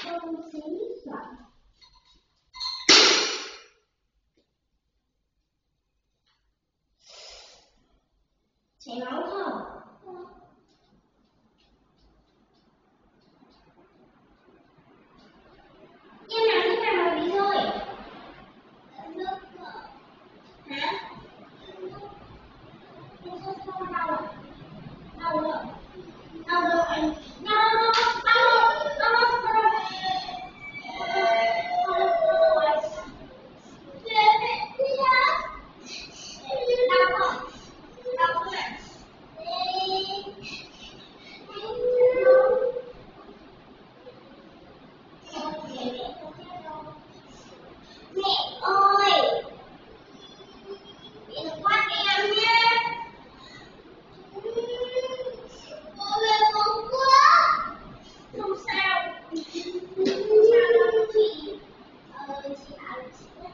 Không xí vậy. Chảy máu không? Em làm thế nào mà bị rơi? Hả? Em không sao đau à? Đau rồi. Đau rồi anh. Đau. Mẹ ơi, đừng quát em nhé. Bố về bố quá. Không sao. Không sao đâu chị. Chị Hạ là chị đấy.